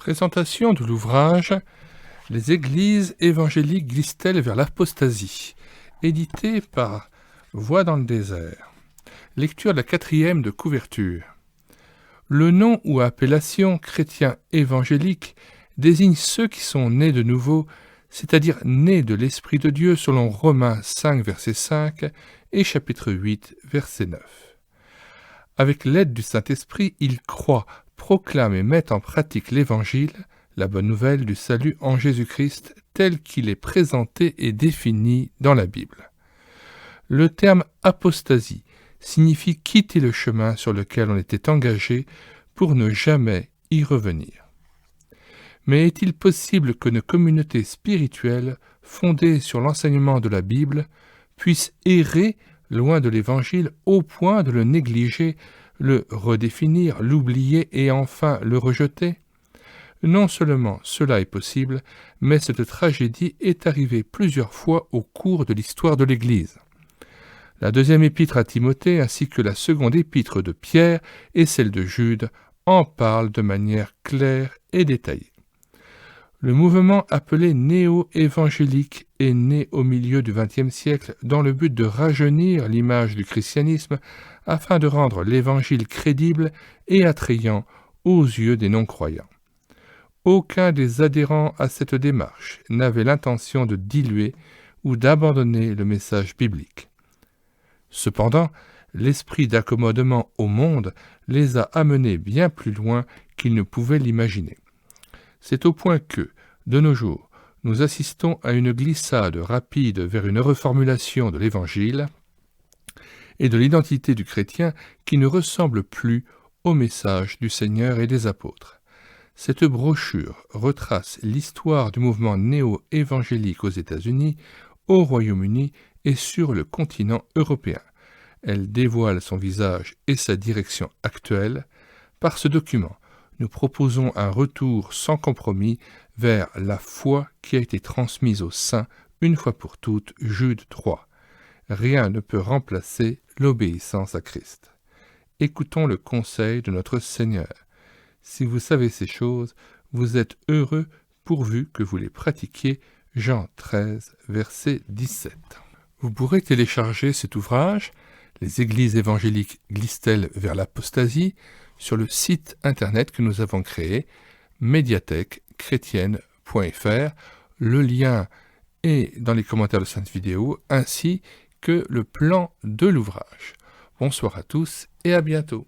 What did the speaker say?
Présentation de l'ouvrage « Les églises évangéliques glissent-elles vers l'apostasie » édité par Voix dans le désert. Lecture de la 4e de couverture. Le nom ou appellation chrétien évangélique désigne ceux qui sont nés de nouveau, c'est-à-dire nés de l'Esprit de Dieu selon Romains 5, verset 5 et chapitre 8, verset 9. Avec l'aide du Saint-Esprit, ils croient, proclament et mettent en pratique l'Évangile, la bonne nouvelle du salut en Jésus-Christ tel qu'il est présenté et défini dans la Bible. Le terme apostasie signifie quitter le chemin sur lequel on était engagé pour ne jamais y revenir. Mais est-il possible qu'une communauté spirituelle fondée sur l'enseignement de la Bible puisse errer loin de l'Évangile au point de le négliger, le redéfinir, l'oublier et enfin le rejeter? Non seulement cela est possible, mais cette tragédie est arrivée plusieurs fois au cours de l'histoire de l'Église. La deuxième épître à Timothée ainsi que la seconde épître de Pierre et celle de Jude en parlent de manière claire et détaillée. Le mouvement appelé néo-évangélique est né au milieu du XXe siècle dans le but de rajeunir l'image du christianisme afin de rendre l'évangile crédible et attrayant aux yeux des non-croyants. Aucun des adhérents à cette démarche n'avait l'intention de diluer ou d'abandonner le message biblique. Cependant, l'esprit d'accommodement au monde les a amenés bien plus loin qu'ils ne pouvaient l'imaginer. C'est au point que, de nos jours, nous assistons à une glissade rapide vers une reformulation de l'Évangile et de l'identité du chrétien qui ne ressemble plus au message du Seigneur et des apôtres. Cette brochure retrace l'histoire du mouvement néo-évangélique aux États-Unis, au Royaume-Uni et sur le continent européen. Elle dévoile son visage et sa direction actuelle. Par ce document, nous proposons un retour sans compromis vers la foi qui a été transmise aux saints une fois pour toutes, Jude 3. Rien ne peut remplacer l'obéissance à Christ. Écoutons le conseil de notre Seigneur. Si vous savez ces choses, vous êtes heureux pourvu que vous les pratiquiez. Jean 13, verset 17. Vous pourrez télécharger cet ouvrage, Les églises évangéliques glissent-elles vers l'apostasie, sur le site internet que nous avons créé, médiathèquechrétienne.fr. Le lien est dans les commentaires de cette vidéo, ainsi que le plan de l'ouvrage. Bonsoir à tous et à bientôt.